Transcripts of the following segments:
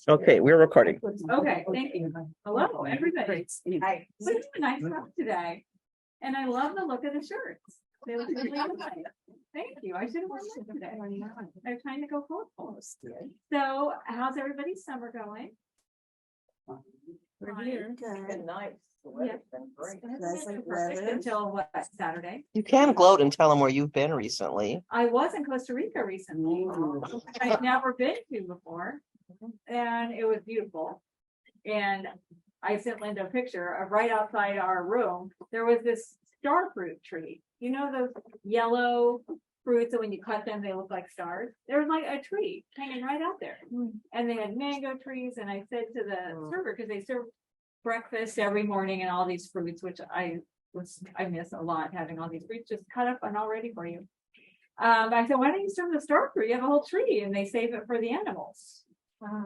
Okay, we're recording. Okay, thank you. Hello, everybody. Hi. We're doing a nice job today. And I love the look of the shirts. They look really nice. Thank you. I should have worn them today. I'm trying to go colorful. So how's everybody's summer going? We're here. Good night. Yeah. Perfect until what, Saturday? You can gloat and tell them where you've been recently. I was in Costa Rica recently. I've never been to before. And it was beautiful. And I sent Linda a picture of right outside our room. There was this star fruit tree. You know those yellow fruits that when you cut them, they look like stars? There was like a tree hanging right out there. And they had mango trees. And I said to the server, because they serve breakfast every morning and all these fruits, which I miss a lot, having all these fruits just cut up and all ready for you. I said, why don't you serve the star fruit? You have a whole tree, and they save it for the animals.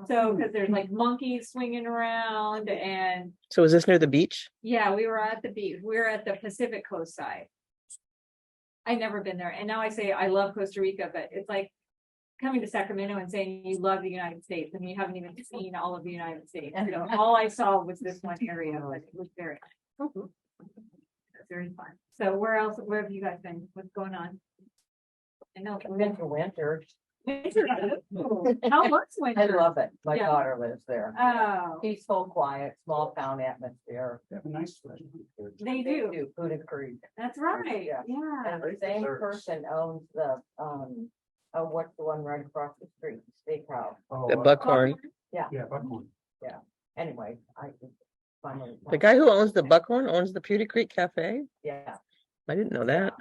So, because there's like monkeys swinging around, and So is this near the beach? yeah, we were at the beach. We were at the Pacific Coast side. I've never been there, and now I say I love Costa Rica, but it's like coming to Sacramento and saying you love the United States, and you haven't even seen all of the United States. You know, all I saw was this one area, but it was very nice. It's very fun. So where have you guys been? What's going on? I know We've been to winter. winter. How was I winter? love it. My Yeah. daughter lives there. Oh, Peaceful, quiet, small town atmosphere. Nice. they do. Buda Creek. That's right. Yeah. Yeah. And the same person owns the, what's the one right across the street, Steakhouse. The Buckhorn. Yeah, Buckhorn. Anyway, I just finally. The guy who owns the Buckhorn owns the Pewter Creek Cafe? Yeah, I didn't know that.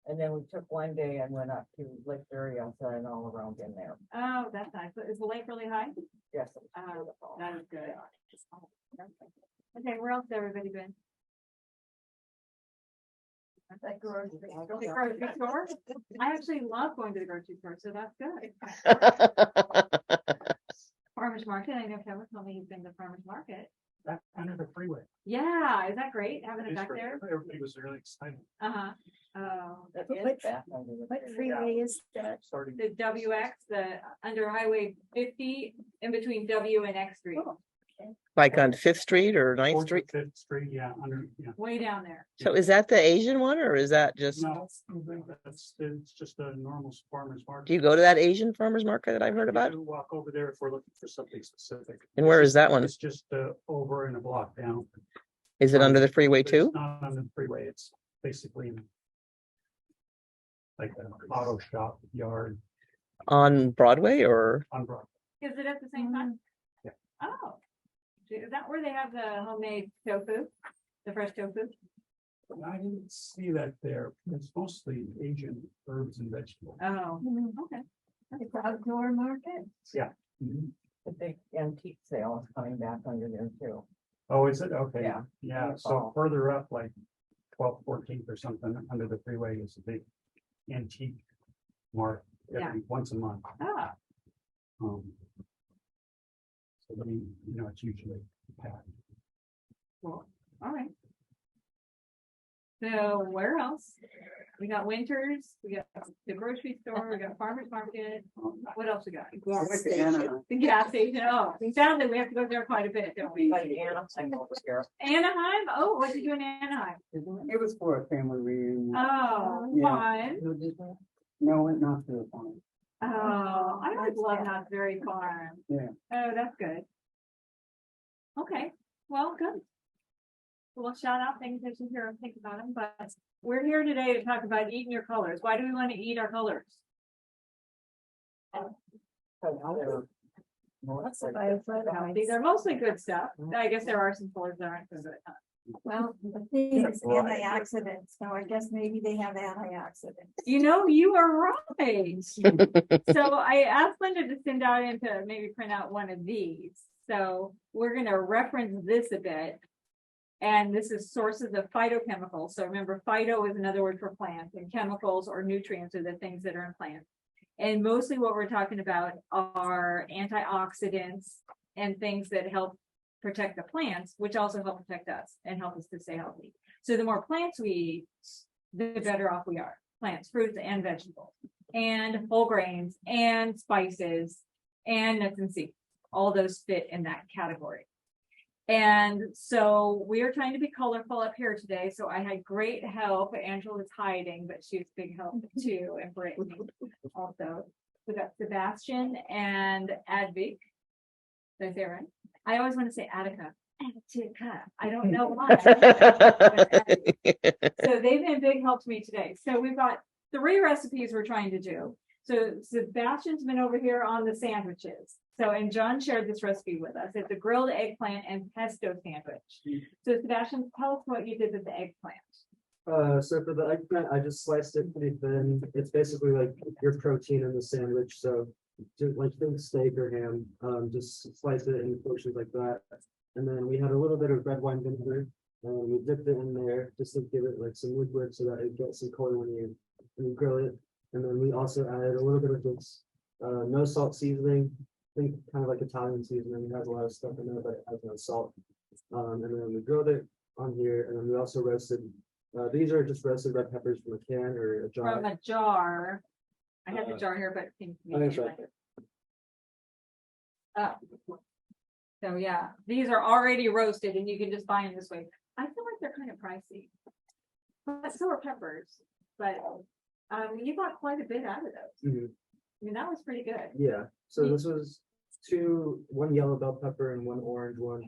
and then we took one day and went up to Lake Berryessa and all around in there. Oh, that's nice. Is the lake really high? Yes. Oh, that is good. Okay, where else has everybody been? The grocery store? I actually love going to the grocery store, so that's good. Farmers market. I know Kevin told me he's been to the farmers market. Back under the freeway. Yeah, is that great having it It's back great. there? Everybody was really excited. Uh-huh. Oh, That But is what- back under the What freeway. freeway is that? Starting. the WX, the under Highway 50 in between W and X Street, Oh, Like on 5th Street or 9th Fourth Street? and Fifth Street, yeah, under, yeah. way down there. So is that the Asian one or is that just, No, it's just a normal farmer's market. do you go to that Asian farmer's market that I've heard We about? do walk over there if we're looking for something specific. And where is that one? It's just over in a block down. Is it under the freeway But too? It's not on the freeway, it's basically like an auto shop yard On Broadway or? on Broadway. Is it at the same time? Yeah. Oh, is that where they have the homemade tofu, the fresh tofu? I didn't see that there. It's mostly Asian herbs and vegetables. Oh, okay. The outdoor market? Mhm. The big antique sale is coming back under there too. Oh, is it? Okay. Yeah. Yeah, so Oh. further up, like 12th, 14th or something, under the freeway is a big antique market once a month. Ah, Um, So, it's usually packed. cool. All right. So where else? We got Winters, we got the grocery store, we got farmers market. What else we got? Yes. The gas station. Oh, sadly, we have to go there quite a bit, don't we? Like Anaheim over here. Anaheim? Oh, what did you do in Anaheim? It was for a family reunion. Oh, Yeah. fun. No, not to the farm. Oh, I always love Knott's Berry Farm. Yeah. Oh, that's good. Okay, well, good. Well, shout out things that you hear and think about them, but we're here today to talk about eating your colors. Why do we want to eat our colors? That's what I thought. These are mostly good stuff. I guess there are some colors that aren't so good. Well, the thing is antioxidants, so I guess maybe they have antioxidants. You know, you are right. So I asked Linda to send out and to maybe print out one of these. So we're gonna reference this a bit. And this is sources of phytochemicals. So remember, phyto is another word for plants, and chemicals or nutrients are the things that are in plants. And mostly what we're talking about are antioxidants and things that help protect the plants, which also help protect us and help us to stay healthy. So the more plants we eat, the better off we are. Plants, fruits, and vegetables, and whole grains, and spices, and nuts and seeds. all those fit in that category. And so we are trying to be colorful up here today. So I had great help. Angela's hiding, but she was big help too. And Brittany also. We got Sebastian and Advik. Did I say it right? I always want to say Attica. Attica. I don't know why. So they've been big help to me today. So we've got 3 recipes we're trying to do. So Sebastian's been over here on the sandwiches. So, and John shared this recipe with us. It's a grilled eggplant and pesto sandwich. So Sebastian, tell us what you did with the eggplant. So for the eggplant, I just sliced it pretty thin. It's basically like your protein in the sandwich. So just like think steak or ham, just slice it in portions like that. And then we had a little bit of red wine vinegar and we dipped it in there just to give it like some liquid so that it gets some color when you grill it. And then we also added a little bit of this no salt seasoning. I think kind of like Italian seasoning. It has a lot of stuff in there, but it has no salt. And then we grilled it on here, and then we also roasted. These are just roasted red peppers from a can or a jar. From a jar. I have the jar here, but it seems to Oh, it's be. right there. So yeah, these are already roasted and you can just buy them this way. I feel like they're kind of pricey. But so are peppers, but you got quite a bit out of those. Mhm. I mean, that was pretty good. Yeah. So this was one yellow bell pepper and one orange one,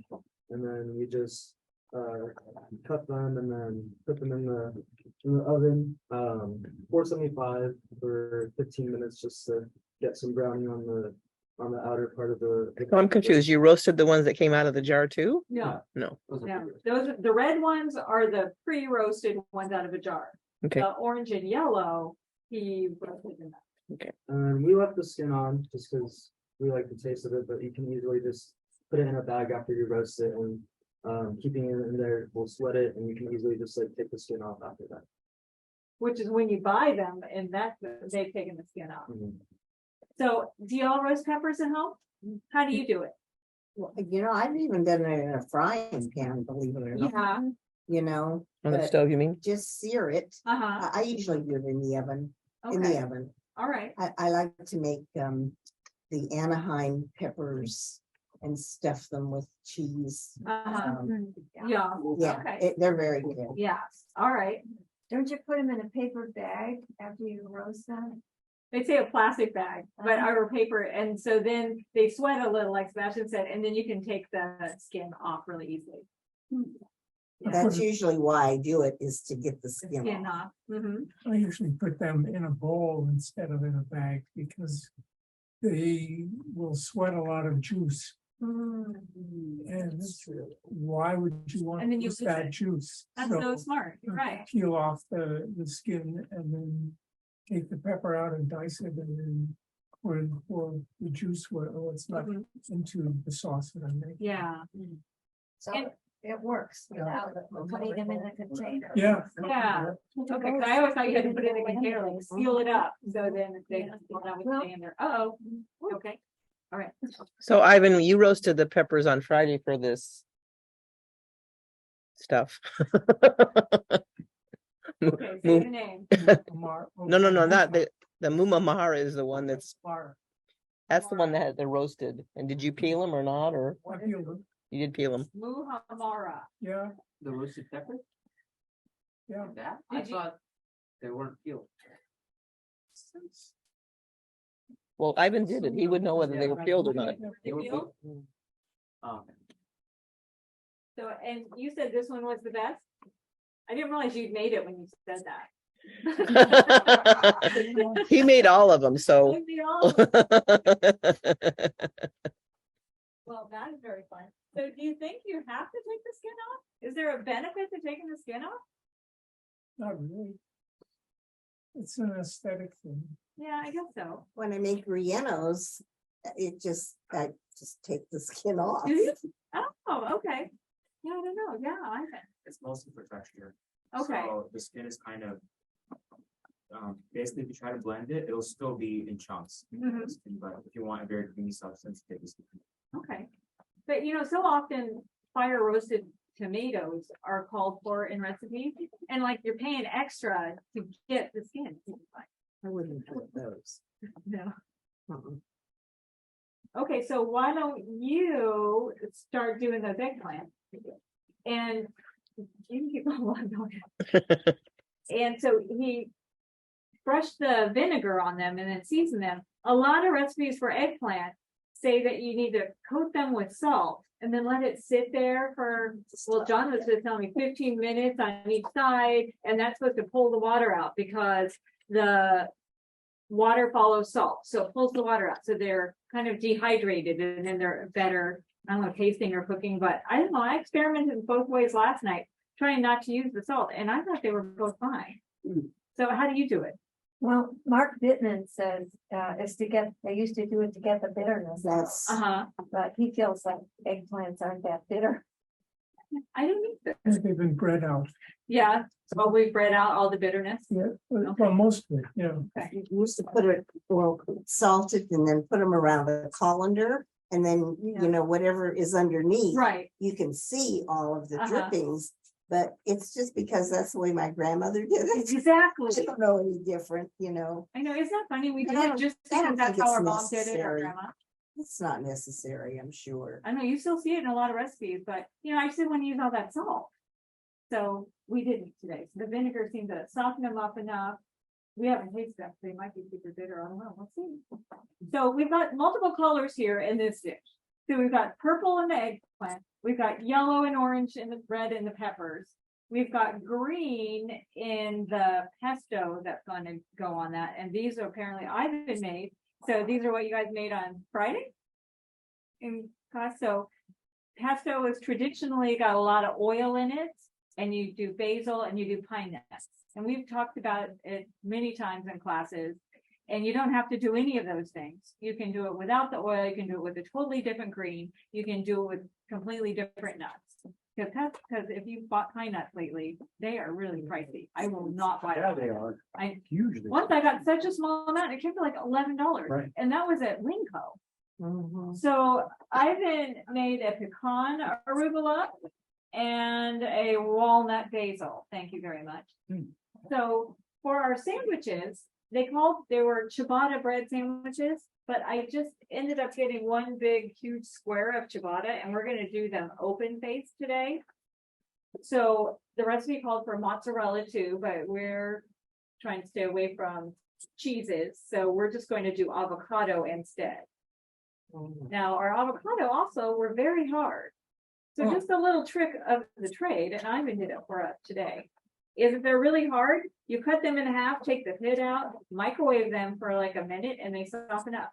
and then we just cut them and then put them in the oven, 475 for 15 minutes just to get some browning on the outer part of the. I'm confused. You roasted the ones that came out of the jar too? No, No. no, the red ones are the pre-roasted ones out of a jar. Okay. The orange and yellow, he roasted in that. And we left the skin on just because we like the taste of it, but you can easily just put it in a bag after you roast it, and keeping it in there will sweat it, and you can easily just like take the skin off after that. Which is when you buy them, and that's they've taken the skin off. Mhm. So, do y'all roast peppers at home? How do you do it? Well, you know, I've even done it in a frying pan, believe it or not, Yeah. you know, On the but stove, you mean? just sear it. Uh-huh. I usually do it in the oven, in the Okay. oven. All right. I like to make the Anaheim peppers and stuff them with cheese. Uh-huh. Yeah. Yeah, Okay. they're very good. Yeah. All right. Don't you put them in a paper bag after you roast them? They say a plastic bag, but our paper, and so then they sweat a little, like Sebastian said, and then you can take the skin off really easily. Yeah. That's usually why I do it, is to get the skin Skin off. off. Mhm. I usually put them in a bowl instead of in a bag because they will sweat a lot of juice. And why would you want And then to you use lose that it. juice? That's so smart. You're right. Peel off the skin and then take the pepper out and dice it and then pour the juice what's left Mhm. into the sauce that I make. Yeah. So And- it works without putting them in a container. Yeah. Yeah. Okay. 'Cause I always thought you had to put it in a container, like seal it up, so then they will not stay in there. Oh. Okay. All right. So Ivan, you roasted the peppers on Friday for this stuff. Okay. Say the name. No, not the Muma Mahara is the one that's the one that had the roasted. And did you peel them or not? Or I peeled them. you did peel them? Muhammara. Yeah, The roasted pepper? yeah. That? I Did you- thought they weren't peeled. Well, Ivan did it. He would know whether they were peeled or not. They were peeled? peeled? Oh, So, and you said this one was the best? I didn't realize you'd made it when you said that. He made all of them, so. Look at all. Well, that is very fun. So do you think you have to take the skin off? Is there a benefit to taking the skin off? Not really. It's an aesthetic thing. Yeah, I guess so. When I make rellenos, I just take the skin off. Do you? Oh, okay. Yeah, I don't know. Yeah, I think. It's mostly for texture. Okay. So the skin is kind of, basically if you try to blend it, it'll still be in chunks. Mhm. But if you want a very creamy substance, take the skin. Okay. But so often fire roasted tomatoes are called for in recipes, and like you're paying extra to get the skin. I wouldn't put those. No. Uh-uh. Okay, so why don't you start doing those eggplants? And you can keep on going. And so he brushed the vinegar on them and then seasoned them. A lot of recipes for eggplant say that you need to coat them with salt and then let it sit there for, well, John was just telling me 15 minutes on each side, and that's supposed to pull the water out because the water follows salt, so it pulls the water out. So they're kind of dehydrated and then they're better, I don't know, tasting or cooking, but I don't know. I experimented both ways last night, trying not to use the salt, and I thought they were both fine. So how do you do it? Well, Mark Bittman says, they used to do it to get the bitterness out, That's, but he feels like eggplants aren't that bitter. I don't think so. They've been bred out. Yeah, well, we bred out all the bitterness. Yeah, Okay. well, most of it, yeah. you used to put it, well, salted and then put them around a colander. And then, you know, whatever is underneath, Right. you can see all of the Uh-huh. drippings. But it's just because that's the way my grandmother did it. Exactly. I don't know any different, you know. I know, isn't that funny? We I did it don't- just I don't because that's think how it's our mom did it, our necessary. grandma. It's not necessary, I'm sure. I know you still see it in a lot of recipes, but you know, I just didn't want to use all that salt. So we didn't today. So the vinegar seemed to soften them up enough. We haven't tasted them. They might be super bitter. I don't know. We'll see. So we've got multiple colors here in this dish. So we've got purple in the eggplant. We've got yellow and orange in the red in the peppers. We've got green in the pesto that's going to go on that. And these are apparently I've been made. So these are what you guys made on Friday in class. So pesto is traditionally got a lot of oil in it, and you do basil and you do pine nuts. And we've talked about it many times in classes. And you don't have to do any of those things. You can do it without the oil. You can do it with a totally different green. You can do it with completely different nuts. Because if you've bought pine nuts lately, they are really pricey. I will not buy Yeah, them. they are I hugely. once I got such a small amount, it came to like $11, Right. and that was at Winco. Mhm. So I've been made a pecan arugula and a walnut basil. Thank you very much. So for our sandwiches, they were ciabatta bread sandwiches, but I just ended up getting one big huge square of ciabatta, and we're going to do them open faced today. So the recipe called for mozzarella too, but we're trying to stay away from cheeses. So we're just going to do avocado instead. Now our avocado also were very hard. So just a little trick of the trade, and I even did it for us today, is if they're really hard, you cut them in half, take the pit out, microwave them for like a minute, and they soften up.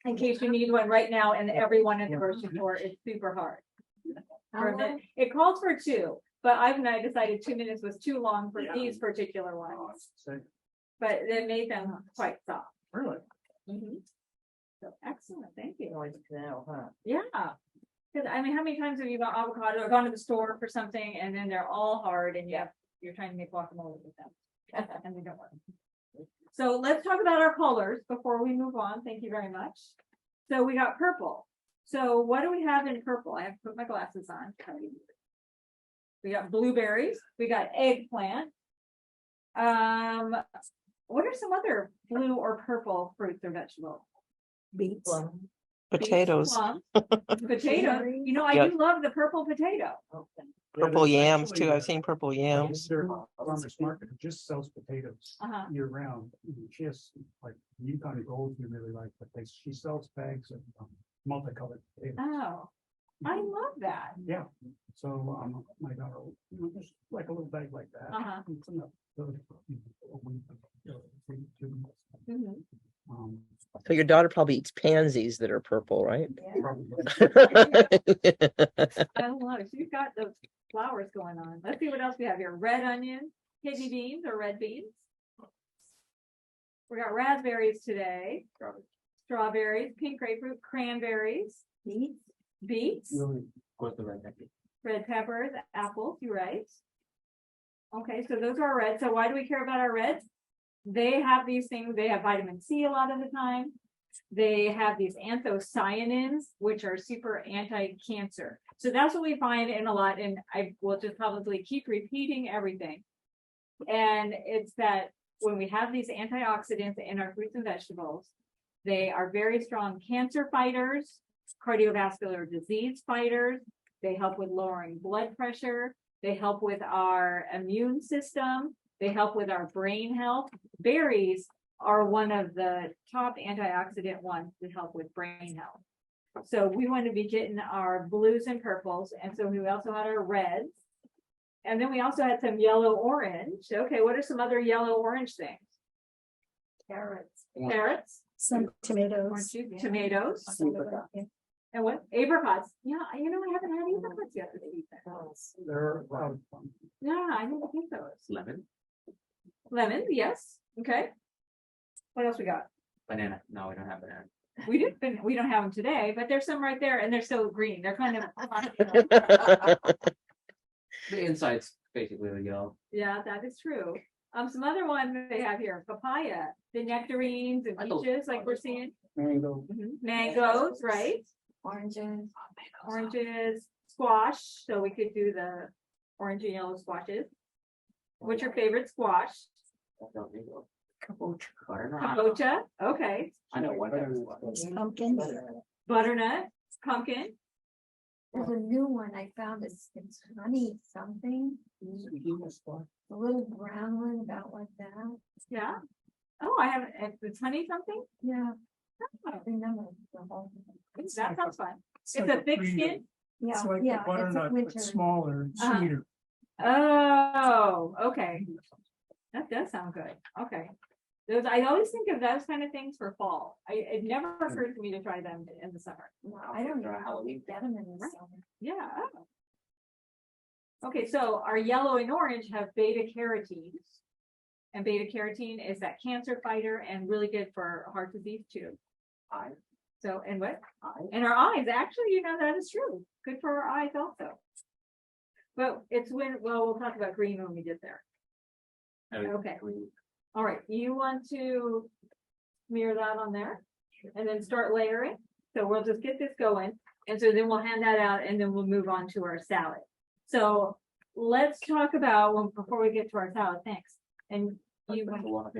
In case you need one right now, and everyone at the grocery store is super hard. For a minute. It calls for 2, but Ivan and I decided 2 minutes was too long for these particular ones. But it made them quite soft. Really? So excellent, thank you. Noise now, huh? Yeah. Because I mean, how many times have you got avocado or gone to the store for something and then they're all hard and you're trying to make guacamole with them and they don't work. So let's talk about our colors before we move on. Thank you very much. So we got purple. So what do we have in purple? I have to put my glasses on. We got blueberries. We got eggplant. What are some other blue or purple fruits or vegetables? Beets. Plum. Potatoes, Plum, potato. You know, I Yep. do love the purple potato. purple yams too. I've seen purple yams. There's a farmer's market who just sells potatoes Uh-huh. year round. She has like Yukon Gold you really like, but she sells bags of multicolored potatoes. Oh, I love that. Yeah, so my daughter, just like a little bag like that. Uh-huh. It's enough for a week, 2 weeks. Mhm. So your daughter probably eats pansies that are purple, right? Probably. I love it. She's got those flowers going on. Let's see what else we have here. Red onion, kidney beans or red beans. We got raspberries today. Strawberries, pink grapefruit, cranberries, beets, Of course, the red pepper. red peppers, apples, you're right. Okay, so those are our reds. So why do we care about our reds? They have these things, they have vitamin C a lot of the time. They have these anthocyanins, which are super anti-cancer. So that's what we find in a lot, and I will just probably keep repeating everything. And it's that when we have these antioxidants in our fruits and vegetables, They are very strong cancer fighters, cardiovascular disease fighters. They help with lowering blood pressure. They help with our immune system. They help with our brain health. Berries are one of the top antioxidant ones that help with brain health. So we want to be getting our blues and purples. And so we also had our reds. And then we also had some yellow orange. Okay, what are some other yellow orange things? Carrots. Carrots, Some tomatoes. orange, tomatoes, and what? Apricots. Yeah, you know, I haven't had apricots yet this season. They're, Yeah, I didn't get those. Lemon, Lemon, yes. Okay. What else we got? banana. No, we don't have banana. We don't have them today, but there's some right there and they're still green. They're kind of. The inside's basically the yellow. Yeah, that is true. Some other ones they have here, papaya, the nectarines and peaches, like we're seeing. mango. Mangoes, right? Oranges. Oranges, squash, so we could do the orange and yellow squashes. What's your favorite squash? Butternut. Kabocha, okay. I know one. type of squash. Pumpkins. Butternut, pumpkin, There's a new one I found. It's honey something. A little brown one about like that. yeah. Oh, I have, it's honey something? Yeah, I Oh, don't remember the whole. that sounds fun. It's It's like a thick cream. skin? Yeah, It's like the yeah, it's a butternut, winter. but smaller and Uh-huh. sweeter. Oh, okay. That does sound good. Okay. Those, I always think of those kind of things for fall. It never occurred to me to try them in the summer. No, I don't know how we get them in the summer. Yeah. Okay, so our yellow and orange have beta carotenes. And beta carotene is that cancer fighter and really good for heart disease too. Eyes. So, and what? Eyes. And our eyes, actually, you know, that is true. Good for our eyes also. But it's when, well, we'll talk about green when we get there. Okay. All right, you want to smear that on there and then start layering? So we'll just get this going. And so then we'll hand that out and then we'll move on to our salad. So let's talk about when, before we get to our salad, thanks. And you want,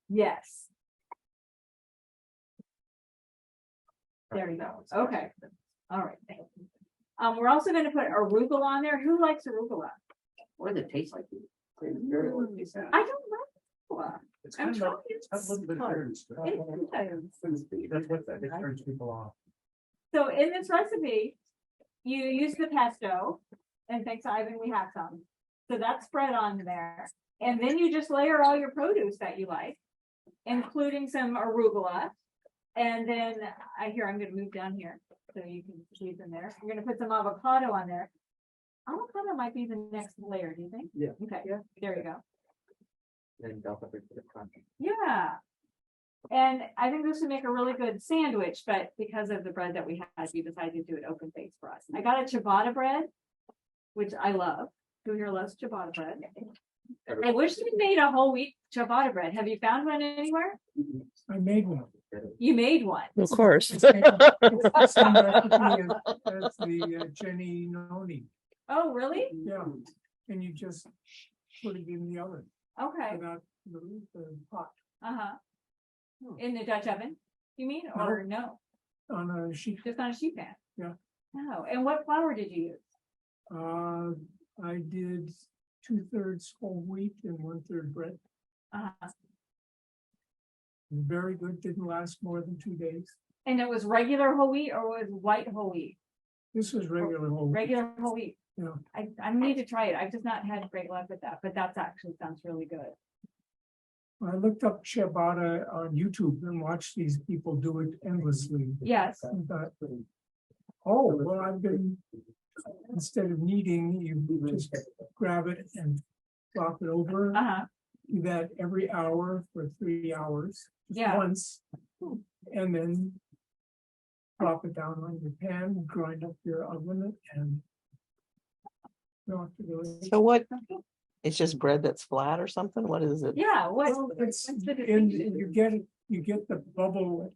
yes. There you go. Okay. All right. Thank you. We're also going to put arugula on there. Who likes arugula? What does it taste like? I don't like arugula. It's I'm kind of, trying. it's got a little bit of bitterness to it. That's what that, it turns people off. So in this recipe, you use the pesto, and thanks, Ivan, we have some. So that's spread on there. And then you just layer all your produce that you like, including some arugula. And then I'm gonna move down here so you can see them there. We're gonna put some avocado on there. Avocado might be the next layer, do you think? Yeah. Okay, there you go. Then bell pepper for the crunch. Yeah. And I think this would make a really good sandwich, but because of the bread that we had, we decided to do it open face for us. I got a ciabatta bread, which I love. Who here loves ciabatta bread? I wish we made a whole wheat ciabatta bread. Have you found one anywhere? I made one. You made one. Of course. It's the same recipe as the Jenny Noni. Oh, really? Yeah, and you just put it in the oven Okay. without the pot Uh-huh. In the Dutch oven, you mean, or no? on a sheet. Just on a sheet pan? Yeah. Oh, and what flour did you use? I did 2/3 whole wheat and 1/3 bread. Uh-huh. Very good, didn't last more than 2 days. And it was regular whole wheat or was white whole wheat? This was regular whole wheat. Regular whole wheat. Yeah. I need to try it. I've just not had great luck with that, but that's actually sounds really good. I looked up ciabatta on YouTube and watched these people do it endlessly. Yes. And thought, oh, well, I've been, instead of kneading, you just grab it and flop it over. Uh-huh. Do that every hour for 3 hours. just Yeah. Once, and then drop it down on your pan, grind up your oven and. You don't have to do it. So what? It's just bread that's flat or something? What is it? Yeah, what? Well, it's, what's the and distinction? you get the bubble,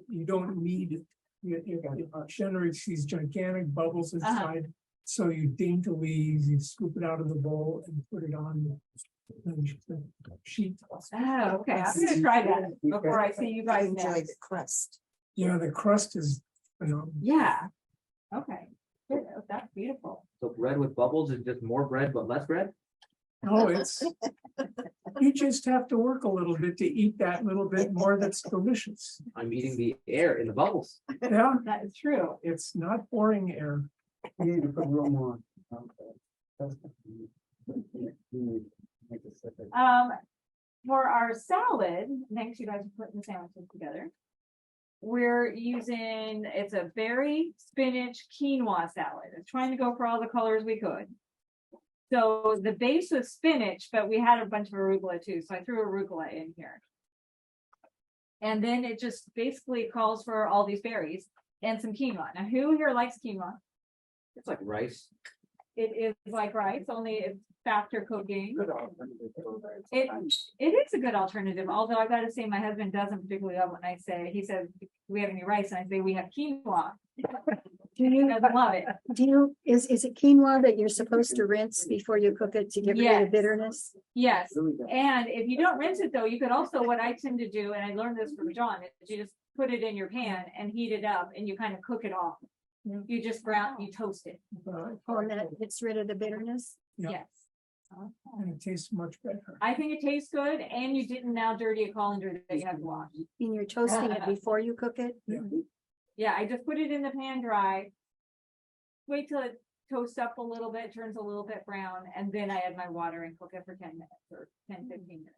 you don't need it. It generates these gigantic bubbles inside, so you daintily, you scoop it out of the bowl and put it on Sheet. Oh, okay, I'm gonna try that before I see you I guys enjoy next. the crust. Yeah, the crust is phenomenal. Yeah. Okay, good, that's beautiful. So bread with bubbles is just more bread but less bread? Oh, it's, you just have to work a little bit to eat that little bit more that's delicious. I'm eating the air in the bubbles. Yeah, That is true. it's not boring air. You need to put a little more. For our salad, thanks you guys for putting the sandwiches together. We're using, it's a berry spinach quinoa salad. I'm trying to go for all the colors we could. So the base was spinach, but we had a bunch of arugula too, so I threw arugula in here. And then it just basically calls for all these berries and some quinoa. Now, who here likes quinoa? It's like rice. It is like rice, only it's faster cooking. Good alternative. It is a good alternative, although I gotta say, my husband doesn't particularly love when I say, he says, "Do we have any rice?" And I say, "We have quinoa." Do He you, doesn't love it. is it quinoa that you're supposed to rinse before you cook it to get rid of Yes. the bitterness? Yes, and if you don't rinse it though, you could also, what I tend to do, and I learned this from John, is you just put it in your pan and heat it up and you kind of cook it off. You just you toast it. Oh, and that gets rid of the bitterness? Yeah. Yes. And it tastes much better. I think it tastes good, and you didn't now dirty a colander that you have to wash. And you're toasting it before you cook it? Yeah, I just put it in the pan dry. Wait till it toasts up a little bit, turns a little bit brown, and then I add my water and cook it for 10 minutes or 10, 15 minutes.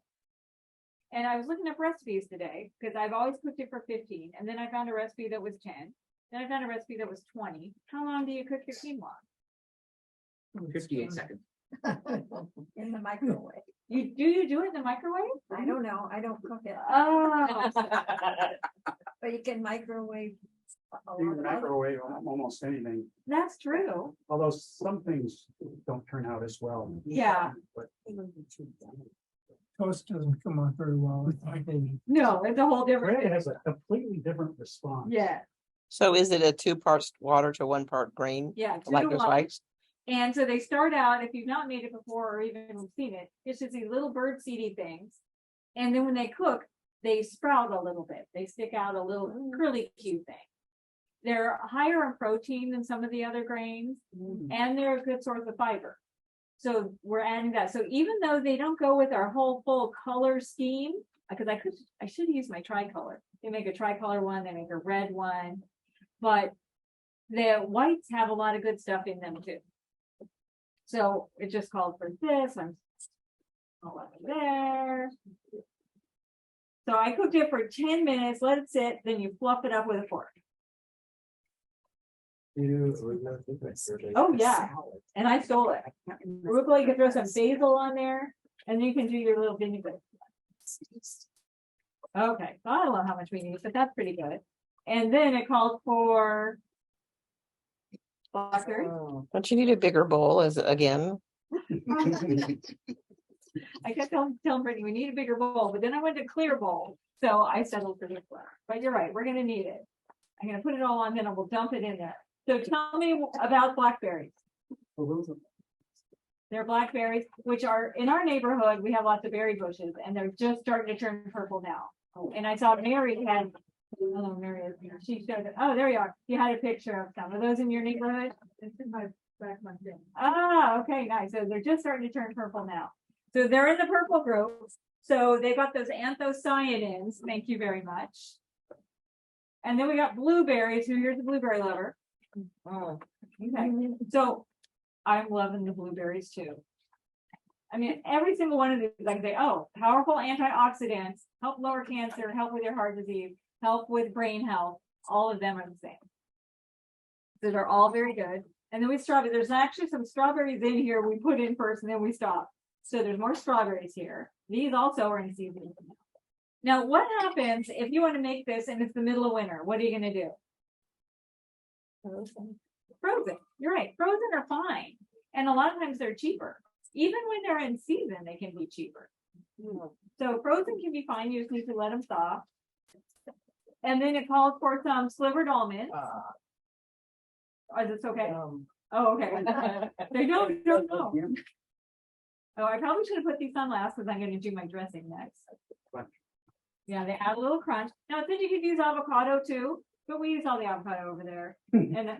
And I was looking up recipes today because I've always cooked it for 15, and then I found a recipe that was 10. Then I found a recipe that was 20. How long do you cook your quinoa? 58 seconds. In the microwave. You do it in the microwave? I don't know, I don't cook it, Oh, but you can microwave. a You lot can of other- microwave almost anything, that's true. although some things don't turn out as well. Yeah. But Toast doesn't come out very well with microwave. No, it's a whole different. bread has a completely different response. Yeah, So is it a 2 parts water to 1 part grain? yeah. 2 Like to there's 1. rice? And so they start out, if you've not made it before or even seen it, it's just these little bird seedy things. And then when they cook, they sprout a little bit. They stick out a little curly cute thing. They're higher in protein than some of the other grains, and they're a good source of fiber. So we're adding that. So even though they don't go with our whole full color scheme, because I should use my tricolor. They make a tricolor one, they make a red one, but the whites have a lot of good stuff in them too. So it just called for this. I'm all over there. So I cooked it for 10 minutes, let it sit, then you fluff it up with a fork. Oh, yeah. And I stole it. Arugula, you can throw some basil on there, and then you can do your little vinegar. Okay, so I don't know how much we need, but that's pretty good. And then it called for blackberries. Don't you need a bigger bowl as again? I kept telling Brittany, we need a bigger bowl, but then I went to clear bowl. So I settled for this one. But you're right, we're gonna need it. I'm gonna put it all on, then I will dump it in there. So tell me about blackberries. They're blackberries, which are in our neighborhood. We have lots of berry bushes, and they're just starting to turn purple now. And I saw Mary had, oh, Mary is here. She showed it. Oh, there you are. You had a picture of some. Are those in your neighborhood? It's in my back of my thing. Ah, okay, nice. So they're just starting to turn purple now. So they're in the purple group. So they got those anthocyanins. Thank you very much. And then we got blueberries. Here's a blueberry lover. Oh, okay. So I'm loving the blueberries too. I mean, every single one of these, like they, oh, powerful antioxidants, help lower cancer, help with your heart disease, help with brain health. All of them are the same. So they're all very good. And then we strawberry. There's actually some strawberries in here we put in first and then we stop. So there's more strawberries here. These also are in season. Now, what happens if you want to make this and it's the middle of winter? What are you going to do? Frozen. You're right. Frozen are fine. And a lot of times they're cheaper. Even when they're in season, they can be cheaper. So frozen can be fine. You just need to let them thaw. And then it calls for some slivered almonds. Is this okay? Oh, okay. They don't know. Oh, I probably should have put these on last because I'm gonna do my dressing next. Crunch. Yeah, they add a little crunch. Now, it said you could use avocado too, but we use all the avocado over there. And I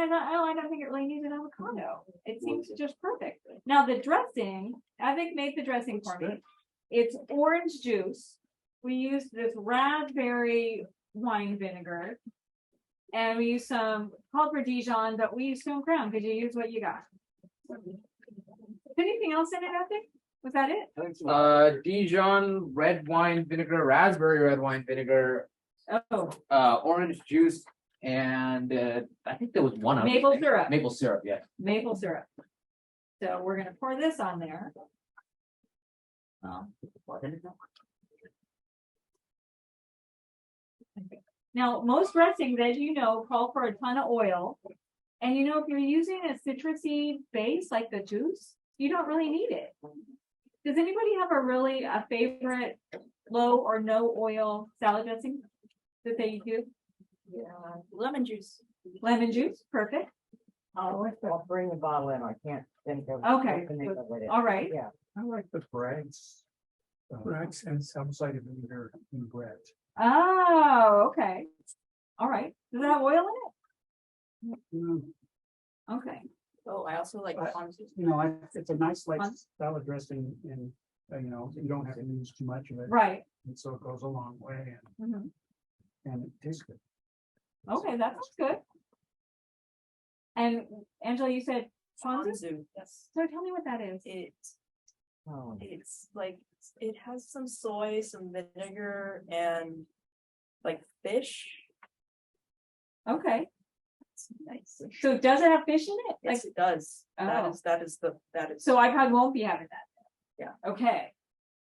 thought, oh, I don't think it really needs an avocado. It seems just perfect. Now, the dressing, Evic made the dressing for me. It's orange juice. We used this raspberry wine vinegar. And we use some called for Dijon, but we use Stone Crown because you use what you got. Anything else in it, I think? Was that it? Dijon red wine vinegar, raspberry red wine vinegar, Oh, orange juice, and I think there was one other Maple thing. syrup. Maple syrup, yeah. maple syrup. So we're gonna pour this on there. Now, most dressings, as you know, call for a ton of oil. And you know, if you're using a citrusy base like the juice, you don't really need it. Does anybody have a favorite low or no oil salad dressing that they do? Yeah, lemon juice. Lemon juice, perfect. I'll bring the bottle in. I can't think of. Okay, the name of it. all right. Yeah. I like the Bragg's. Bragg's And some cider vinegar in bread. Oh, okay. All right. Does it have oil in Mm, it? Okay. Oh, I also like. You know, it's a nice like Fun. salad dressing and, you know, you don't have to use too much of it. Right. And so it goes a long way Mhm. and it tastes good. Okay, that sounds good. And Angela, you said ponzu? Ponzu, yes, So tell me what that is. it's like, it has some soy, some vinegar and like fish. Okay. It's nice. So does it have fish in it? Like, Yes, it does. Oh. That is. so I probably won't be having that. Yeah. Okay.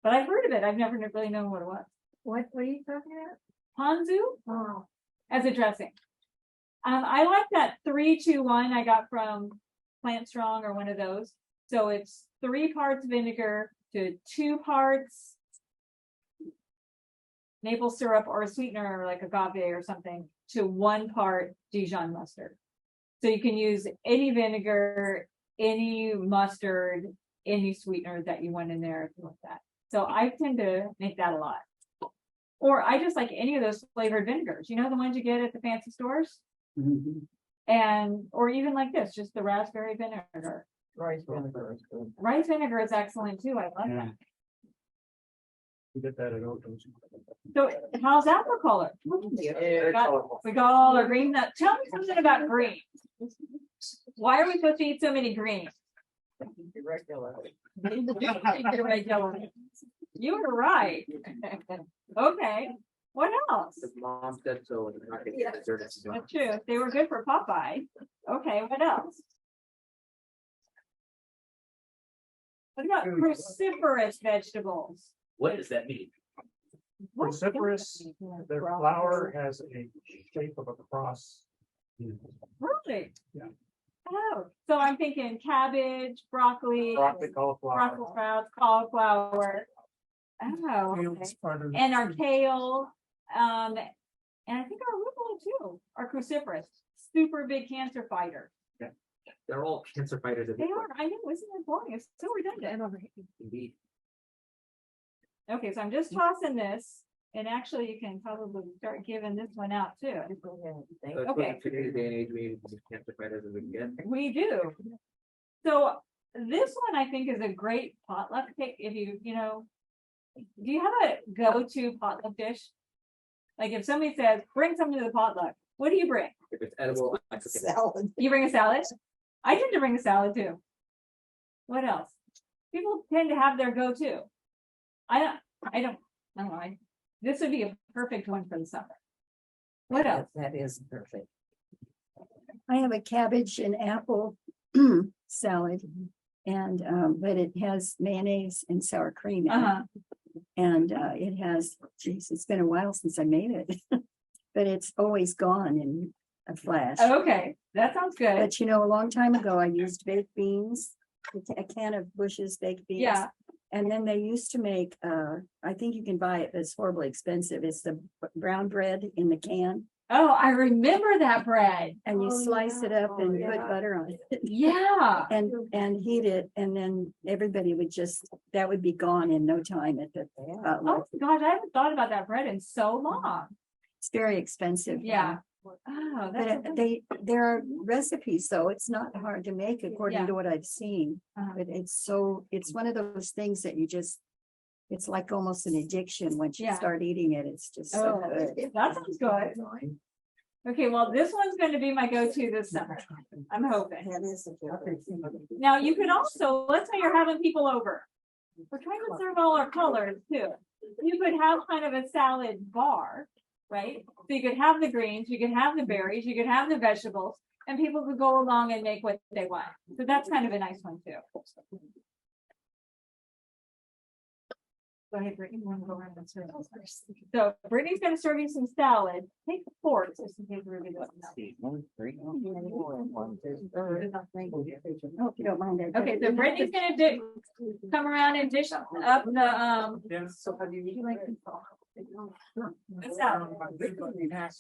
But I've heard of it. I've never really known what it was. What are you talking about? Ponzu Oh, as a dressing. I like that 3-2-1 I got from Plant Strong or one of those. So it's 3 parts vinegar to 2 parts maple syrup or a sweetener like agave or something to 1 part Dijon mustard. So you can use any vinegar, any mustard, any sweetener that you want in there if you want that. So I tend to make that a lot. Or I just like any of those flavored vinegars, you know, the ones you get at the fancy stores? Mhm. And, or even like this, just the raspberry vinegar. Rice vinegar is good. Rice vinegar is excellent too. I love Yeah. that. You get that at Oto's. So how's apple color? Very colorful. We got all our green. Now, tell me something about green. Why are we supposed to eat so many greens? Regular. You were right. Okay. What else? His mom said so. And not getting dessert if you don't. That's true. They were good for Popeye. Okay, what else? What about cruciferous vegetables? What does that mean? What? Cruciferous, their flower has a shape of a cross. Really? Yeah. Oh, so I'm thinking cabbage, broccoli, Broccoli, cauliflower. Brussels sprouts, cauliflower. Oh, Kale okay. is part of. And our kale, and I think our arugula too, are cruciferous, super big cancer fighter. They're all cancer fighters. They are, I know, isn't it boring? It's so redundant. Indeed. Okay, so I'm just tossing this, and actually you can probably start giving this one out too. Okay. Today's day and age, we need as many cancer fighters as we can get. We do. So this one I think is a great potluck pick if you know, do you have a go-to potluck dish? Like if somebody says, bring something to the potluck, what do you bring? If it's edible, I cook it. Salad. You bring a salad? I tend to bring a salad too. What else? People tend to have their go-to. I don't know. This would be a perfect one for the summer. What else? That is perfect. I have a cabbage and apple salad. And, but it has mayonnaise and sour cream in it. Uh-huh. And it has, geez, it's been a while since I made it. But it's always gone in a flash. Okay, that sounds good. But you know, a long time ago, I used baked beans, a can of Bush's baked beans. Yeah. And then they used to make, I think you can buy it, but it's horribly expensive. It's the brown bread in the can. Oh, I remember that bread. And you slice it up and put butter on it. Yeah. And heat it, and then everybody would that would be gone in no time at the Oh gosh, I haven't thought about that bread in so long. It's very expensive. Yeah. Oh, that's But there are recipes, though. It's not hard to make according Yeah. to what I've seen. Uh-huh. But it's one of those things that it's like almost an addiction. Once you Yeah. start eating it, it's just so Oh, good. that sounds good. Okay, well, this one's going to be my go-to this summer. I'm hoping. That is a good. Now, you could also, let's say you're having people over. We're trying to serve all our colors too. You could have kind of a salad bar, right? So you could have the greens, you could have the berries, you could have the vegetables, and people could go along and make what they want. So that's kind of a nice one too. Go ahead, Brittany. You want to go around and serve those first? So Brittany's going to serve you some salad. Take the fork just in case Ruby doesn't know. Oh, if you don't mind. Okay, so Brittany's gonna come around and dish up the the salad.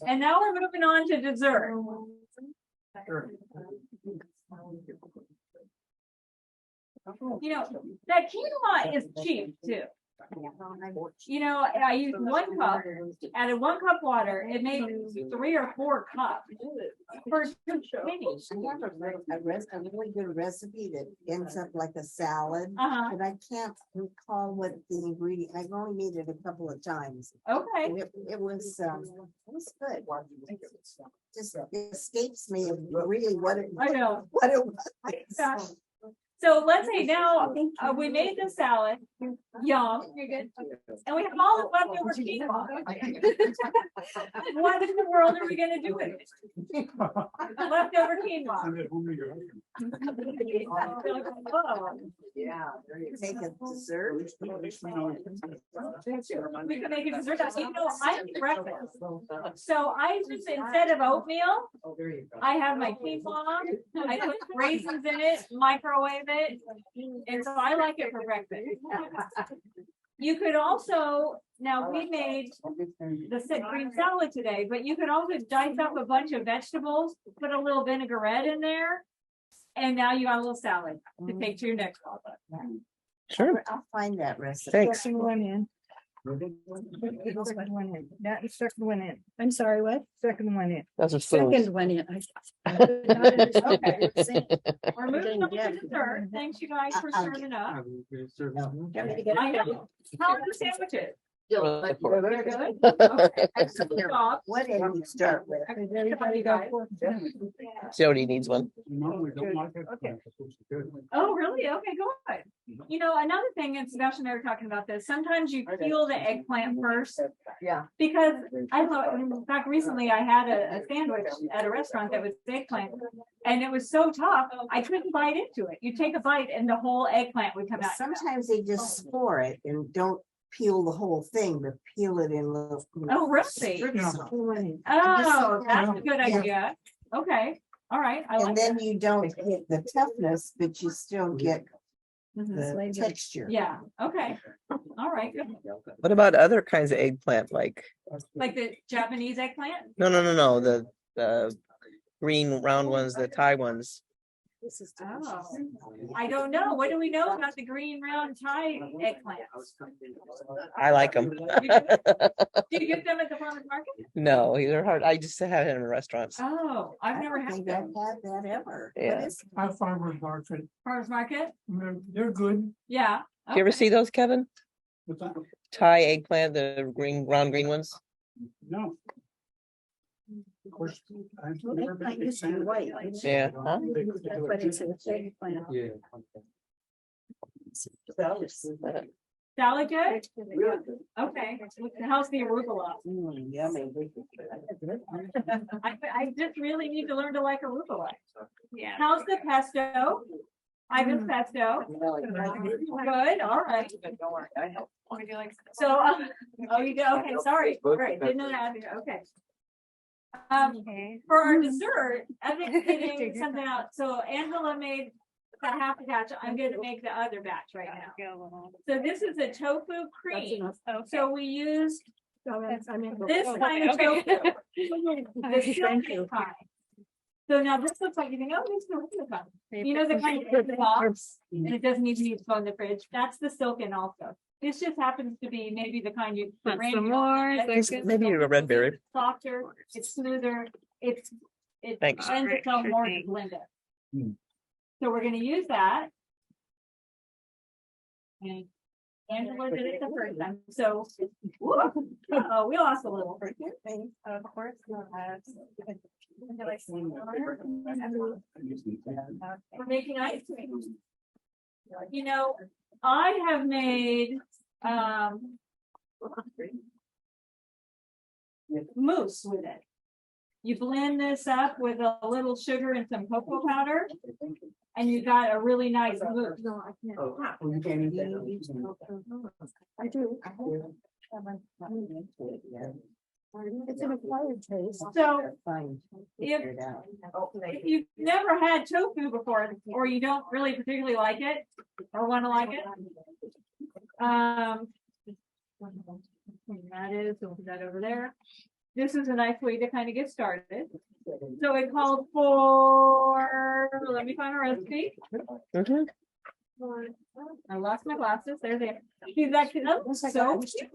And now we're moving on to dessert. You know, that quinoa is cheap too. You know, I used 1 cup, added 1 cup water, it made 3 or 4 cups. For pennies. I have a really good recipe that ends up like a salad, Uh-huh, but I can't recall what the ingredient, I've only made it a couple of times. okay. And it was good. Just it escapes me of really what it, I know. what it was. So let's say now, we made the salad, yum, you're good. And we have all the leftover quinoa. What in the world are we gonna do with it? Leftover quinoa. Yeah, take a dessert. We can make a dessert. You know, I make breakfast. So I just, instead of oatmeal, I have my quinoa, I put raisins in it, microwave it, and so I like it for breakfast. You could also, now we made the green salad today, but you could also dice up a bunch of vegetables, put a little vinaigrette in there, and now you got a little salad to take to your next potluck. Sure. I'll find that recipe. Thanks. Second one in. I'm sorry, what? Second one in. Those are spoons. Second one in. Okay. We're moving on to dessert. Thanks you guys for serving up. I know. How are the sandwiches? Really poor. They're good? Okay. Excellent job. What did you start with? Everybody guys. Jody needs one. Normally don't like it. Okay. It's good. Oh, really? Okay, good. You know, another thing, and Sebastian and I were talking about this, sometimes you peel the eggplant first. Yeah. Because I thought, in fact, recently I had a sandwich at a restaurant that was eggplant, and it was so tough, I couldn't bite into it. You take a bite and the whole eggplant would come out. Sometimes they just score it and don't peel the whole thing, but peel it in little. Oh, really? strips. Oh, that's a good idea. Okay, all right. I And like then that. you don't get the toughness, but you still get the Flavor. texture. Yeah, okay. All right, good. What about other kinds of eggplant, like, Like the Japanese eggplant? no, the green round ones, the Thai ones. Oh, I don't know. What do we know about the green round Thai eggplants? I like them. Do you get them at the farmer's market? No, they're hard. I just have it in restaurants. Oh, I've I never don't had think I've them. had that ever. Yeah. What is- Our farmer's market, Farmer's market? they're good. Yeah. Do you ever okay. see those, Kevin? What's that? Thai eggplant, the round green ones? No. Of course. I've never been a Eggplant big used to be fan of white. it. Yeah. Huh? But it's an eggplant. Yeah. Salad good? Okay. How's the arugula? Yummy. I just really need to learn to like arugula. Yeah. How's the pesto? Ivan's pesto. Good, all right. So, oh, you do, okay, sorry, great, didn't know that, okay. For our dessert, I'm getting something out, so Angela made the half a batch, I'm gonna make the other batch right now. So this is a tofu cream, so we used This kind of tofu. The silky kind. So now this looks like you think, oh, this is the kind. You know, the kind of the box, and it doesn't even need to go in the fridge. That's the silken also. This just happens to be maybe the kind you. some more. Maybe a red berry. Softer, it's smoother, it Thanks. lends itself more to blend it. So we're gonna use that. And Angela did it the first time, so, oh, we lost a little. Of course. We're making ice cream. You know, I have made, mousse with it. You blend this up with a little sugar and some cocoa powder, and you got a really nice mousse. I do. It's an acquired taste. So if you've never had tofu before, or you don't really particularly like it, or want to like it, that is, we'll put that over there. This is a nice way to kind of get started. So it called for, let me find a recipe. I lost my glasses. There they are. She's actually so cute.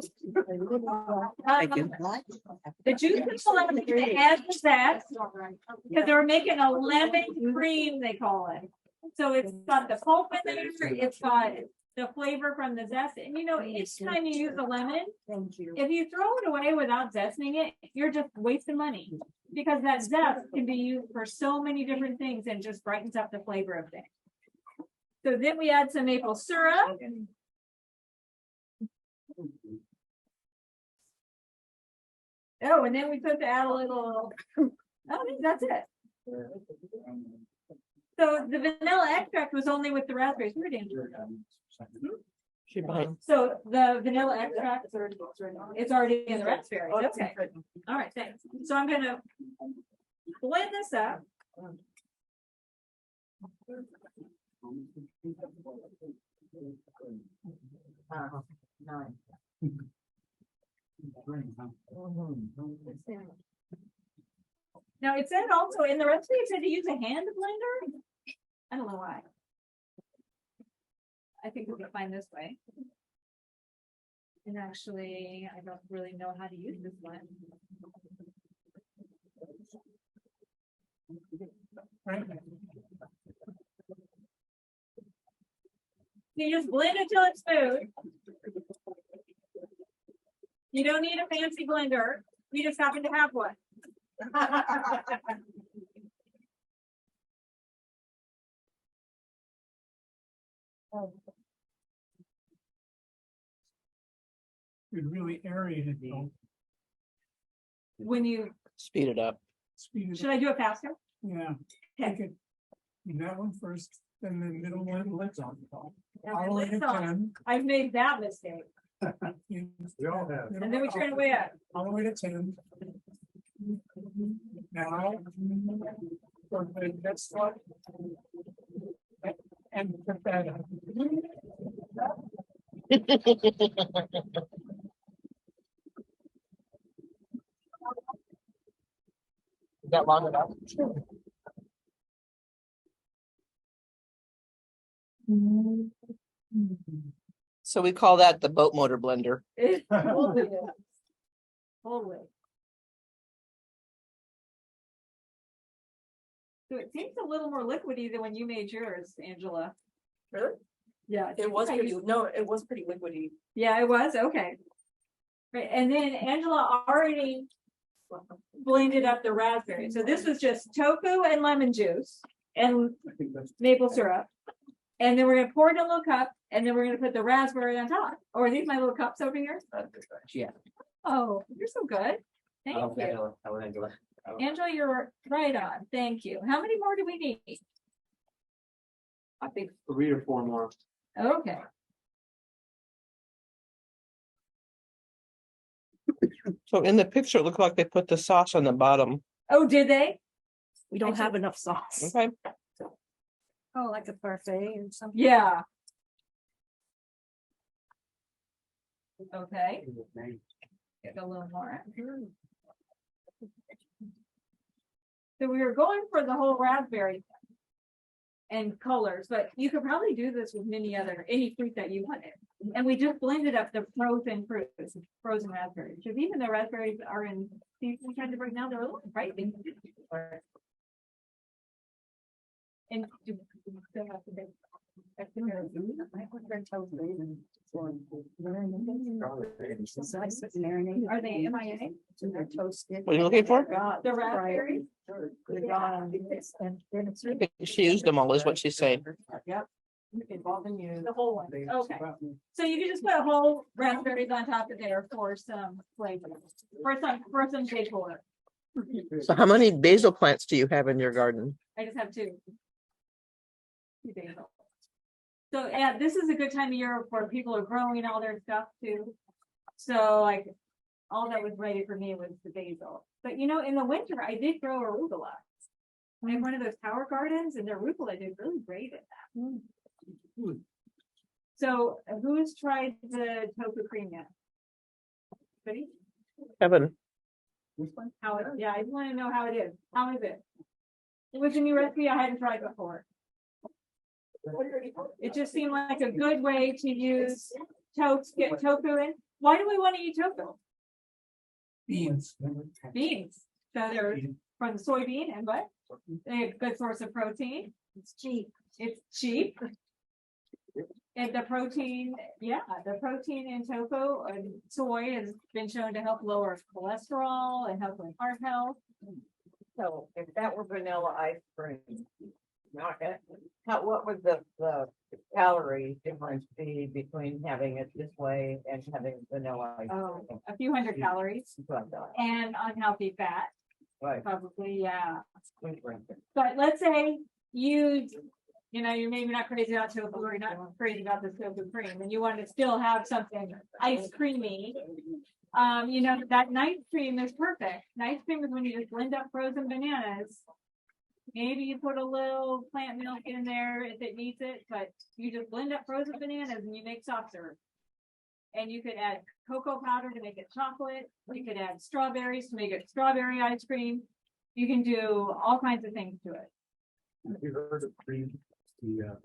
Thank you. The juice is lemon adds the zest because they were making a lemon cream, they call it. So it's got the pulp in there, it's got the flavor from the zest. And you know, each time you use a lemon, if you throw it away without zesting it, you're just wasting money. Because that zest can be used for so many different things and just brightens up the flavor of things. So then we add some maple syrup. Oh, and then we supposed to add a little, I think that's it. So the vanilla extract was only with the raspberries. We're So the vanilla extract, it's already in the raspberries. Okay. All right, thanks. So I'm gonna blend this up. Now it said also in the recipe, it said to use a hand blender. I don't know why. I think we can find this way. And actually, I don't really know how to use this one. You just blend it till it's smooth. You don't need a fancy blender. We just happen to have one. It really aerated though. When you Speed it up. Speed should I do it faster? Yeah. Okay. Take it. That one first, then the middle one, let's on the top. Yeah, All the way to let's on. 10. I've made that mistake. We all have. And then we turn away up. All the way to 10. Now, for the next one. And put that up. Is that long enough? So we call that the boat motor blender. Totally. Totally. So it seems a little more liquidy than when you made yours, Angela. Really? Yeah. It was pretty, no, it was pretty liquidy. Yeah, it was, okay. Right, and then Angela already blended up the raspberry. So this was just tofu and lemon juice and maple syrup. And then we're gonna pour it in a little cup, and then we're gonna put the raspberry on top. Or are these my little cups over here? Yeah. Oh, you're so good. Thank you. Angela, you're right on. Thank you. How many more do we need? I think 3 or 4 more. Okay. So in the picture, it looked like they put the sauce on the bottom. Oh, did they? We don't have enough sauce. Okay. Oh, like a parfait or something. Yeah. Okay. Get a little more. So we were going for the whole raspberry and colors, but you could probably do this with any fruit that you wanted. And we just blended up the frozen fruits, frozen raspberries, because even the raspberries are in season kind of right now, they're a little pricey. And do we still have to make? Are they MIA? Toasted. What are you looking for? The raspberries? She used them all, is what she's saying. Yep. The whole one, okay. So you can just put a whole raspberries on top of there for some flavor, for some decor. So how many basil plants do you have in your garden? I just have two. Two basil. So yeah, this is a good time of year where people are growing all their stuff too. So like, all that was ready for me was the basil. But you know, in the winter, I did grow arugula. I have one of those tower gardens, and the arugula did really great at that. So who's tried the tofu cream yet? Anybody? Kevin, How it, yeah, I just want to know how it is. How is it? It was a new recipe I hadn't tried before. It just seemed like a good way to use get tofu in. Why do we want to eat tofu? Beans. Beans. So they're from the soybean and what? They're a good source of protein. It's cheap. It's cheap. And the protein, the protein in tofu and soy has been shown to help lower cholesterol and help with heart health. So if that were vanilla ice cream, what would the calorie difference be between having it this way and having vanilla ice Oh, cream? a few hundred calories and unhealthy fat. Right. Probably, yeah. But let's say you're maybe not crazy about tofu, or you're not crazy about the tofu cream, and you want to still have something ice creamy. That nice cream is perfect. Nice cream is when you just blend up frozen bananas. Maybe you put a little plant milk in there if it needs it, but you just blend up frozen bananas and you make soft serve. And you could add cocoa powder to make it chocolate. You could add strawberries to make it strawberry ice cream. You can do all kinds of things to it. Have you heard of the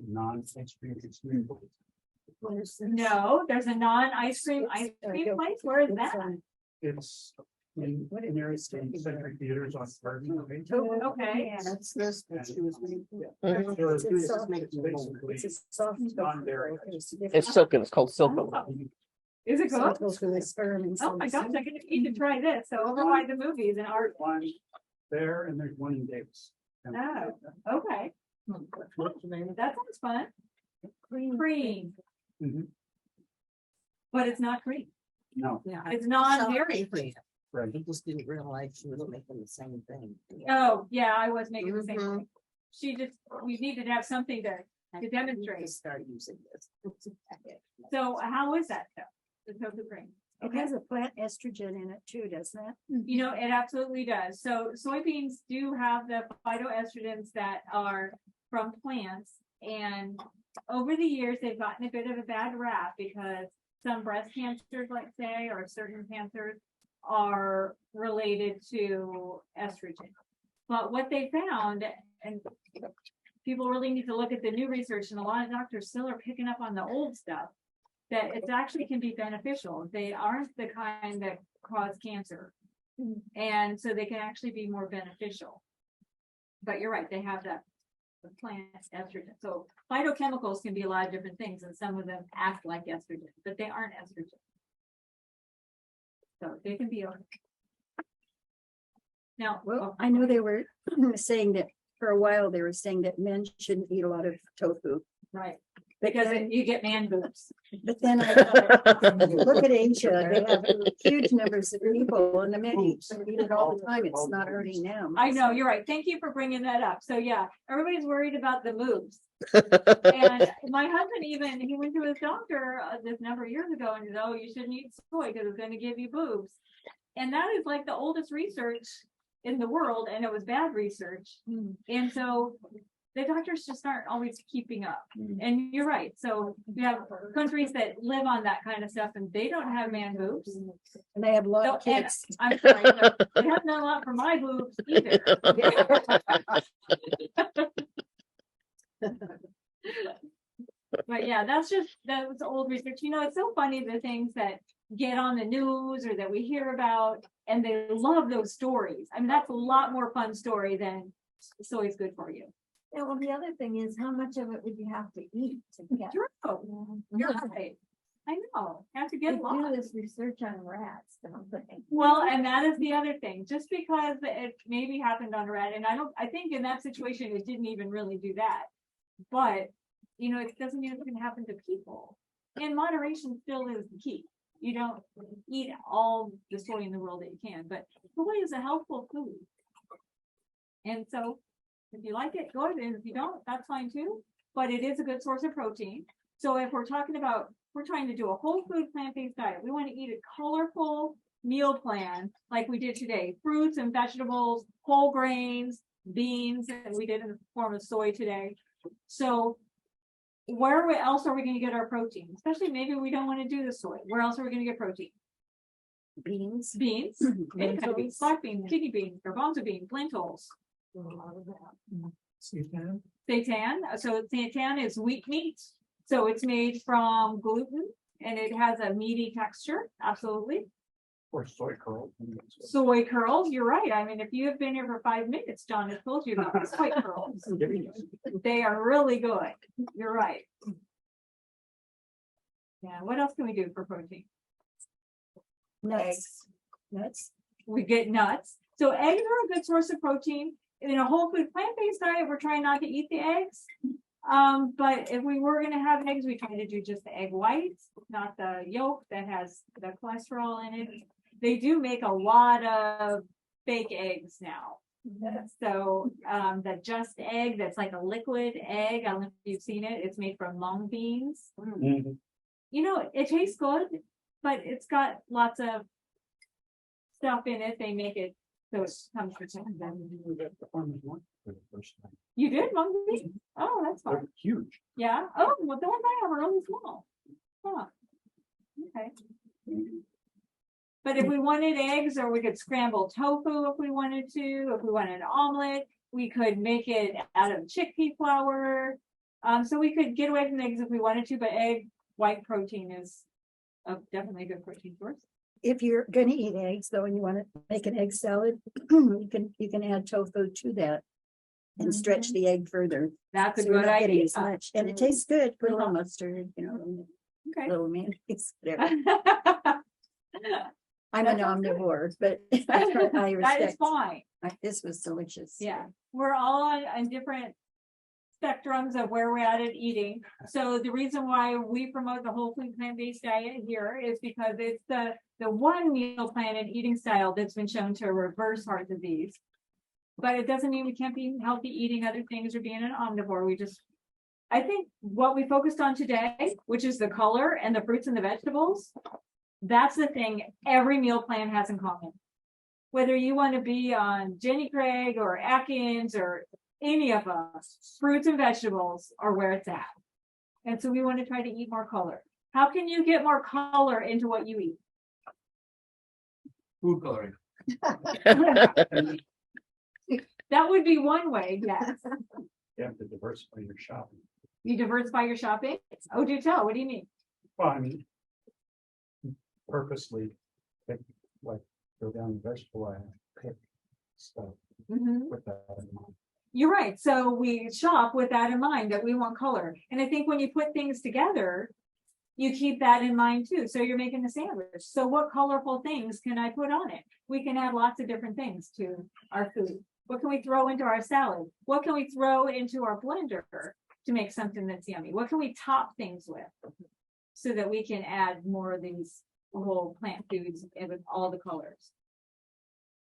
non-ice cream experience? No, there's a non-ice cream place. Where is that? It's in Mary State Century Theaters on First. Okay. Yeah, that's this, but she was. it's silken. It's called silken. Is it good? Goes for the sperm and Oh my gosh, I need to try this. So over by the movies and art. One there and there's one in Davis. Oh, okay. That sounds fun. Cream. Mhm. But it's not cream. No, It's non-dairy. right. He just didn't realize she was making the same thing. Oh, yeah, I was making the same thing. We needed to have something to demonstrate. Start using this. So how is that though? The tofu cream? It has a plant estrogen in it too, doesn't it? It absolutely does. So soybeans do have the phytoestrogens that are from plants, and over the years they've gotten a bit of a bad rap because some breast cancers, let's say, or certain cancers are related to estrogen. But what they found, and people really need to look at the new research, and a lot of doctors still are picking up on the old stuff, that it actually can be beneficial. They aren't the kind that cause cancer. And so they can actually be more beneficial. But you're right, they have the plant estrogen. So phytochemicals can be a lot of different things, and some of them act like estrogen, but they aren't estrogen. So they can be. Now, Well, I know they were saying that for a while, they were saying that men shouldn't eat a lot of tofu. right, But because then, you get man boobs. but then I thought, look at Asia, they have huge numbers of people and the men eat it all the time. It's not hurting them. I know, you're right. Thank you for bringing that up. So yeah, everybody's worried about the moves. And my husband he went to his doctor this number of years ago and he said, oh, you shouldn't eat soy because it's going to give you boobs. And that is like the oldest research in the world, and it was bad research. And so the doctors just aren't always keeping up. And you're right. So we have countries that live on that kind of stuff and they don't have man boobs. And they have a lot So, of kids. I'm sorry, no, they have not a lot for my boobs either. But yeah, that was old research. You know, it's so funny the things that get on the news or that we hear about, and they love those stories. I mean, that's a lot more fun story than soy is good for you. Yeah, well, the other thing is, how much of it would you have to eat to get? True. You're right. I know. Have to We get a do lot. this research on rats, don't they? Well, and that is the other thing. Just because it maybe happened on a rat, and I think in that situation it didn't even really do that. But you know, it doesn't mean it's gonna happen to people. And moderation still is the key. You don't eat all the soy in the world that you can, but soy is a healthful food. And so if you like it, good. And if you don't, that's fine too. But it is a good source of protein. So if we're talking about, we're trying to do a whole food plant-based diet, we want to eat a colorful meal plan like we did today. Fruits and vegetables, whole grains, beans, and we did in the form of soy today. So where else are we going to get our protein? Especially maybe we don't want to do the soy. Where else are we going to get protein? Beans. Beans, any kind of beans, black beans, kidney beans, garbanzo beans, lentils. Seitan. Seitan. So seitan is wheat meat. So it's made from gluten and it has a meaty texture. Absolutely. Or soy curl. Soy curls. You're right. I mean, if you have been here for 5 minutes, John has told you about soy curls. They are really good. You're right. Yeah. What else can we do for protein? Nuts. Nuts. We get nuts. So eggs are a good source of protein. In a whole food plant-based diet, we're trying not to eat the eggs. But if we were going to have eggs, we try to do just the egg whites, not the yolk that has the cholesterol in it. They do make a lot of fake eggs now. So the Just Egg, that's like a liquid egg. I don't know if you've seen it. It's made from mung beans. You know, it tastes good, but it's got lots of stuff in it. They make it so it comes for You did mung beans? Oh, that's fun. They're huge. Yeah. Oh, well, the ones I have are really small. Huh. Okay. But if we wanted eggs, or we could scramble tofu if we wanted to, if we wanted an omelet, we could make it out of chickpea flour. So we could get away from eggs if we wanted to, but egg white protein is definitely a good protein source. If you're gonna eat eggs though, and you want to make an egg salad, you can add tofu to that and stretch the egg further. That's a So you're good not getting idea. as much, and it tastes good. Put a little mustard, you know, Okay. little mayonnaise, whatever. I'm an That sounds good. omnivore, but I That is respect. fine. This was delicious. Yeah, we're all on different spectrums of where we're at eating. So the reason why we promote the whole food plant-based diet here is because it's the one meal plan and eating style that's been shown to reverse heart disease. But it doesn't mean we can't be healthy eating other things or being an omnivore. I think what we focused on today, which is the color and the fruits and the vegetables, that's the thing every meal plan has in common. Whether you want to be on Jenny Craig or Atkins or any of us, fruits and vegetables are where it's at. And so we want to try to eat more color. How can you get more color into what you eat? Food coloring. That would be one way, yes. You have to diversify your shopping. You diversify your shopping? Oh, do tell. What do you mean? Well, I mean, purposely, like, go down the vegetable aisle, pick stuff with that in mind. You're right. So we shop with that in mind, that we want color. And I think when you put things together, you keep that in mind too. So you're making a sandwich. So what colorful things can I put on it? We can add lots of different things to our food. What can we throw into our salad? What can we throw into our blender to make something that's yummy? What can we top things with so that we can add more of these whole plant foods with all the colors?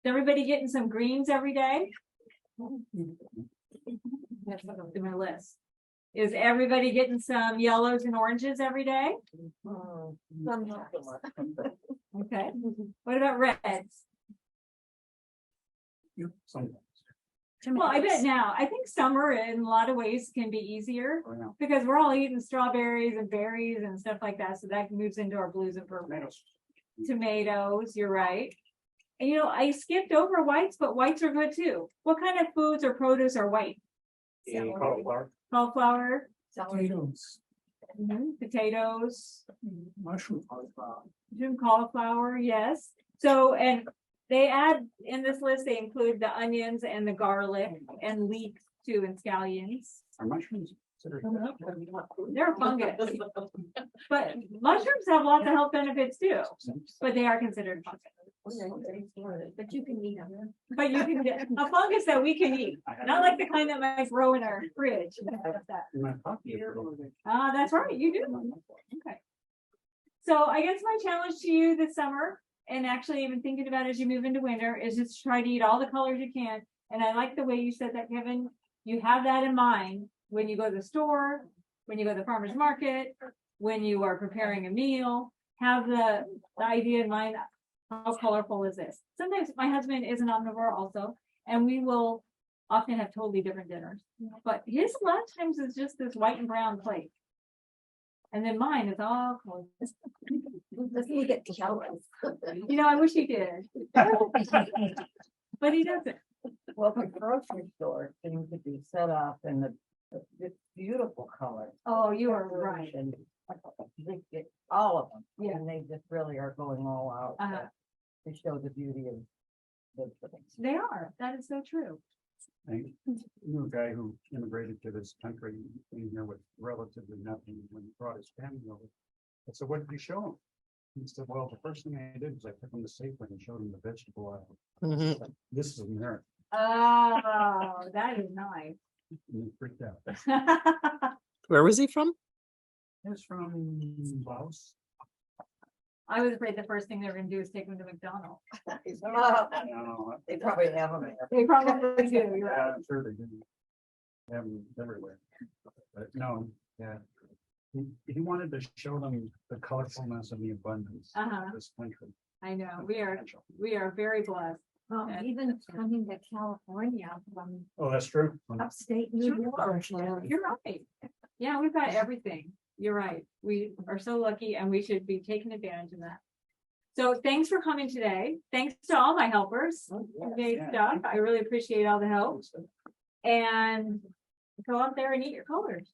Is everybody getting some greens every day? That's what I'm doing my list. Is everybody getting some yellows and oranges every day? Okay. What about reds? Sometimes. Well, I bet tomatoes. now, I think summer in a lot of ways can be easier Oh, yeah. because we're all eating strawberries and berries and stuff like that. So that moves into our blues and purples. Tomatoes, you're right. And you know, I skipped over whites, but whites are good too. What kind of foods or produce are white? Cauliflower. Cauliflower, Potatoes, potatoes, mushroom. cauliflower, yes. So, and they add in this list, they include the onions and the garlic and leeks too, and scallions. Are mushrooms considered? They're fungus. But mushrooms have lots of health benefits too, but they are considered fungus. But you can eat them. But you can get a fungus that we can eat, not like the kind that might grow in our fridge. In my pocket. Ah, that's right, you do. Okay. So I guess my challenge to you this summer, and actually even thinking about as you move into winter, is just try to eat all the colors you can. And I like the way you said that, Kevin. You have that in mind when you go to the store, when you go to the farmer's market, when you are preparing a meal, have the idea in mind. How colorful is this? Sometimes my husband is an omnivore also, and we will often have totally different dinners. But his a lot of times is just this white and brown plate. And then mine is all colors. Doesn't get jealous. You know, I wish he did. But he doesn't. Well, the grocery store seems to be set up in this beautiful color. Oh, you are right. And they get all of them. Yeah. And they just really are going all out Uh-huh. to show the beauty of those things. They are. That is so true. I knew a guy who immigrated to this country, came here with relatively nothing when he brought his family over. I said, what did you show him? He said, well, the first thing I did was I took him to Safeway and showed him the vegetable aisle. Mhm. This is America. Oh, that is nice. And he freaked out. Where was he from? It's from Laos. I was afraid the first thing they were gonna do is take him to McDonald's. No, They probably have them there. They probably do. You're right. yeah, I'm sure they do. They have them everywhere. But no, yeah. He wanted to show them the colorfulness and the abundance Uh-huh. of this country. I know. We are very blessed. Well, even coming to California from Oh, that's true. upstate New York. You're right. Yeah, we've got everything. You're right. We are so lucky and we should be taking advantage of that. So thanks for coming today. Thanks to all my helpers. Great stuff. I really appreciate all the help. And go out there and eat your colors.